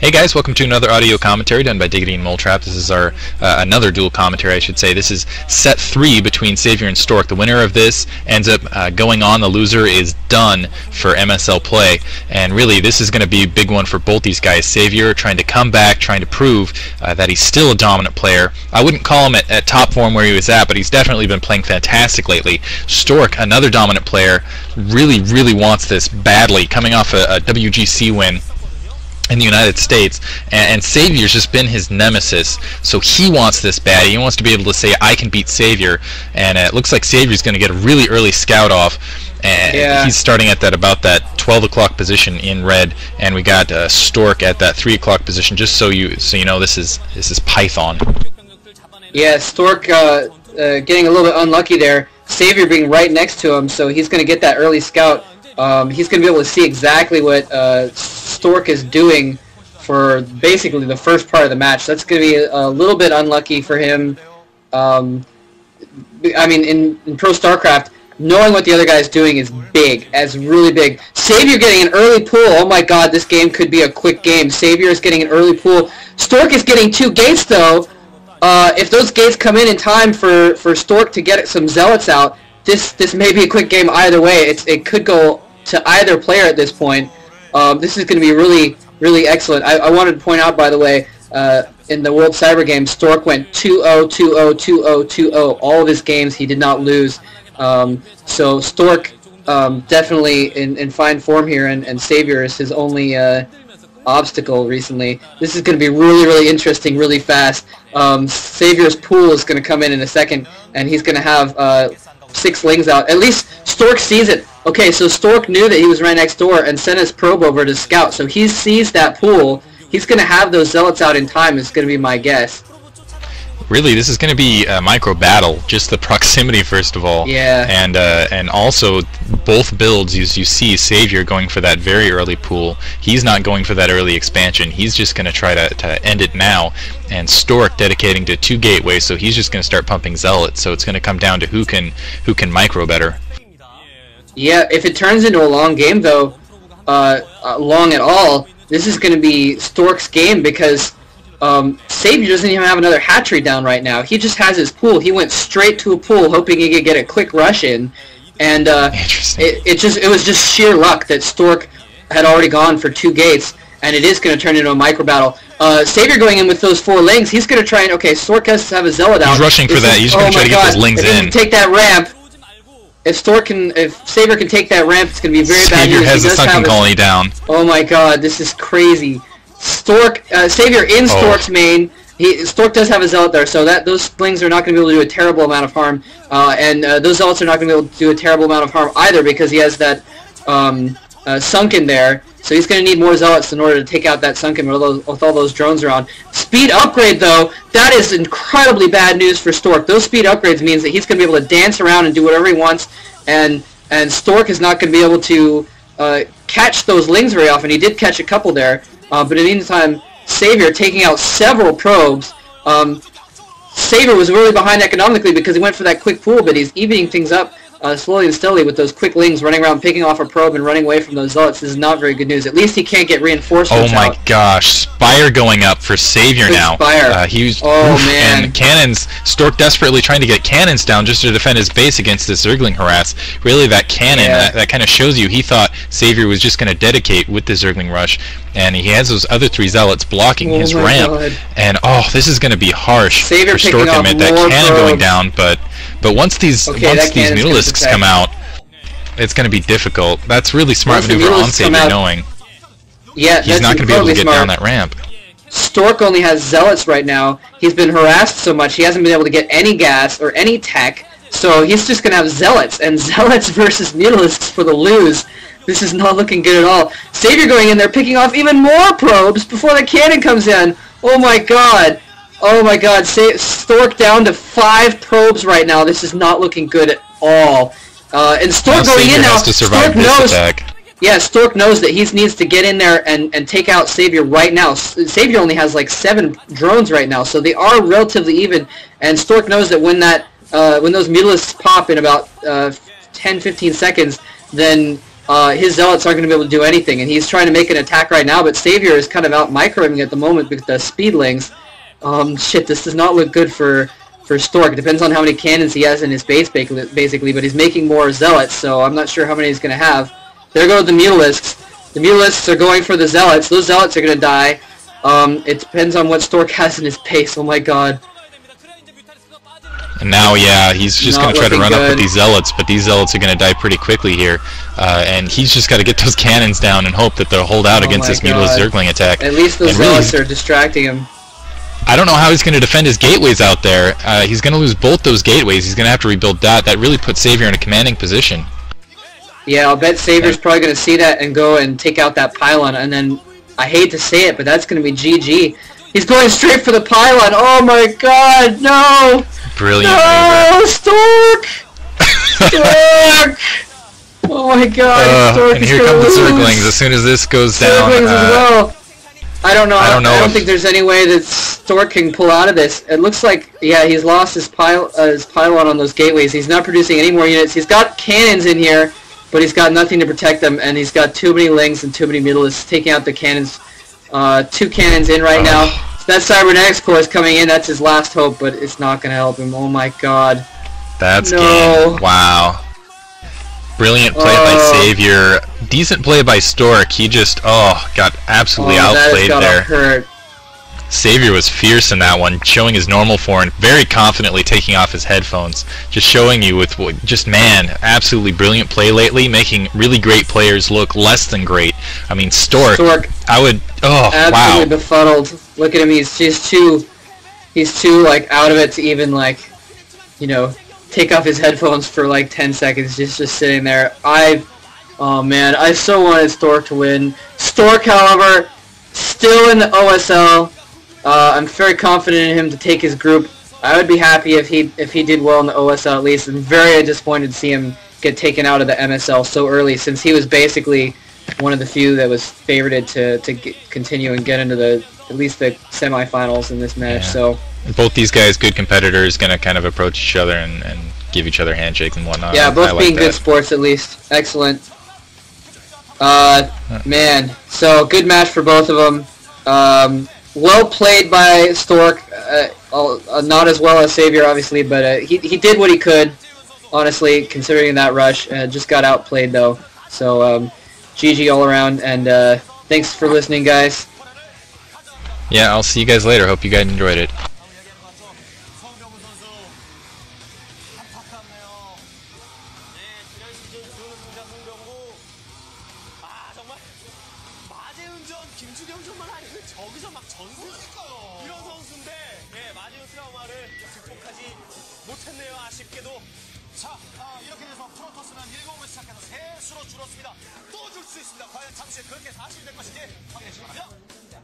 Hey guys, welcome to another audio commentary done by Diggity and Moletrap. This is our another dual commentary, I should say. This is set 3 between Savior and Stork. The winner of this ends up going on. The loser is done for MSL play. And really, this is going to be a big one for both these guys. Savior trying to come back, trying to prove that he's still a dominant player. I wouldn't call him at top form where he was at, but he's definitely been playing fantastic lately. Stork, another dominant player, really wants this badly, coming off a WGC win in the United States, and Savior's just been his nemesis, so he wants this bad. He wants to be able to say, I can beat Savior, and it looks like Savior's going to get a really early scout off, and he's starting at about that 12 o'clock position in red, and we got Stork at that 3 o'clock position, just so you know this is Python. Yeah, Stork getting a little bit unlucky there. Savior being right next to him, so he's going to get that early scout. He's going to be able to see exactly what Stork is doing for basically the first part of the match. That's going to be a little bit unlucky for him. I mean, in Pro StarCraft, knowing what the other guy is doing is big, really big. Savior getting an early pull. Oh my god, this game could be a quick game. Savior is getting an early pull. Stork is getting 2 gates, though. If those gates come in time for Stork to get some zealots out, this may be a quick game either way. It could go to either player at this point. This is going to be really excellent. I wanted to point out, by the way, in the World Cyber Game, Stork went 2-0, 2-0, 2-0, 2-0. All of his games he did not lose. So Stork definitely in fine form here, and Savior is his only obstacle recently. This is going to be really interesting, really fast. Savior's pool is going to come in a second, and he's going to have 6 Lings out. At least Stork sees it. Okay, so Stork knew that he was right next door and sent his probe over to scout. So he sees that pool. He's going to have those zealots out in time, is going to be my guess. Really, this is going to be a micro battle. Just the proximity, first of all. Yeah. And also, both builds, you see Savior going for that very early pool. He's not going for that early expansion. He's just going to try to end it now. And Stork dedicating to 2 gateways, so he's just going to start pumping zealots. So it's going to come down to who can micro better. Yeah, if it turns into a long game, though, long at all, this is going to be Stork's game, because Savior doesn't even have another hatchery down right now. He just has his pool. He went straight to a pool, hoping he could get a quick rush in, and it was just sheer luck that Stork had already gone for 2 gates, and it is going to turn into a micro battle. Savior going in with those 4 Lings. He's going to try and Stork has to have a zealot out. He's rushing for that. He's going to try to get those Lings in. Take that ramp. If Savior can take that ramp, it's going to be very bad news. Savior has the sunken colony down. Oh my god, this is crazy. Savior in Stork's main. Stork does have a zealot there, so those Lings are not going to be able to do a terrible amount of harm, and those zealots are not going to be able to do a terrible amount of harm either, because he has that sunken there. So he's going to need more zealots in order to take out that sunken with all those drones around. Speed upgrade, though, that is incredibly bad news for Stork. Those speed upgrades means that he's going to be able to dance around and do whatever he wants, and Stork is not going to be able to catch those Lings very often. He did catch a couple there, but in the meantime, Savior taking out several probes. Savior was really behind economically because he went for that quick pool, but he's evening things up slowly and steadily with those quick Lings running around, picking off a probe and running away from those zealots. This is not very good news. At least he can't get reinforcements out. Oh my gosh, Spire going up for Savior now. Spire. Man. And cannons, Stork desperately trying to get cannons down just to defend his base against this Zergling harass. Really, that cannon, that kind of shows you he thought Savior was just going to dedicate with the Zergling rush, and he has those other 3 zealots blocking his ramp. God. And this is going to be harsh Savior for Stork to admit that cannon going down, but once these Mutalisks come out, it's going to be difficult. That's really smart maneuver on Savior, knowing he's not going to be able to get down that ramp. Stork only has zealots right now. He's been harassed so much he hasn't been able to get any gas or any tech, so he's just going to have zealots, and zealots versus Mutalisks for the lose. This is not looking good at all. Savior going in there, picking off even more probes before the cannon comes in. Oh my god. Oh my god, Stork down to 5 probes right now. This is not looking good at all. And Stork going in now. Stork knows. Yeah, Stork knows that he needs to get in there and take out Savior right now. Savior only has like 7 drones right now, so they are relatively even. And Stork knows that when those Mutalisks pop in about 10-15 seconds, then his zealots aren't going to be able to do anything. And he's trying to make an attack right now, but Savior is kind of out microing at the moment with the speedlings. Shit, this does not look good for Stork. It depends on how many cannons he has in his base, basically, but he's making more zealots, so I'm not sure how many he's going to have. There go the Mutalisks. The Mutalisks are going for the zealots. Those zealots are going to die. It depends on what Stork has in his base. Oh my god. And now, yeah, he's just going to try to run up with these zealots, but these zealots are going to die pretty quickly here. And he's just got to get those cannons down and hope that they'll hold out against this Mutalist Zergling attack. At least those zealots are distracting him. I don't know how he's going to defend his gateways out there. He's going to lose both those gateways. He's going to have to rebuild that. That really puts Savior in a commanding position. Yeah, I'll bet Savior's probably going to see that and go and take out that pylon, and then, I hate to say it, but that's going to be GG. He's going straight for the pylon. Oh my god, no! Brilliant no, Stork! Stork! Oh my god, Stork and is here gonna come the lose. Zerglings as soon as this goes down. Zerglings as well. I don't know. I don't if think there's any way that Stork can pull out of this. It looks like, yeah, he's lost his pylon on those gateways. He's not producing any more units. He's got cannons in here, but he's got nothing to protect them, and he's got too many Lings and too many Mutalisks taking out the cannons. 2 cannons in right now. So that Cybernetics Core is coming in. That's his last hope, but it's not going to help him. Oh my god. That's no. game. Wow. Brilliant play by Savior. Decent play by Stork. He just, got absolutely outplayed there. Hurt. Savior was fierce in that one, showing his normal form, very confidently taking off his headphones. Just showing you with, man, absolutely brilliant play lately, making really great players look less than great. I mean, Stork, I would, absolutely befuddled. Look at him, he's too, like, out of it to even, like, you know, take off his headphones for, like, 10 seconds, just sitting there. Oh man, I so wanted Stork to win. Stork, however, still in the OSL. I'm very confident in him to take his group. I would be happy if he did well in the OSL at least. I'm very disappointed to see him get taken out of the MSL so early, since he was basically one of the few that was favorited to continue and get into at least the semifinals in this match. Yeah. So both these guys, good competitors, gonna kind of approach each other and give each other handshakes and whatnot. Yeah, both being good sports at least. Excellent. Man, so good match for both of them. Well played by Stork, not as well as Savior, obviously, but he did what he could, honestly, considering that rush. Just got outplayed, though. So, GG all around, and thanks for listening, guys. Yeah, I'll see you guys later. Hope you guys enjoyed it. 김주경뿐만 아니고 저기서 막 전세니까요. 이런 선수인데 마지막 트라우마를 극복하지 못했네요. 아쉽게도. 자, 이렇게 돼서 프로토스는 7을 시작해서 3수로 줄었습니다. 또 줄 수 있습니다. 과연 잠시 후에 그렇게 사실이 될 것인지 확인해 주시기 바랍니다.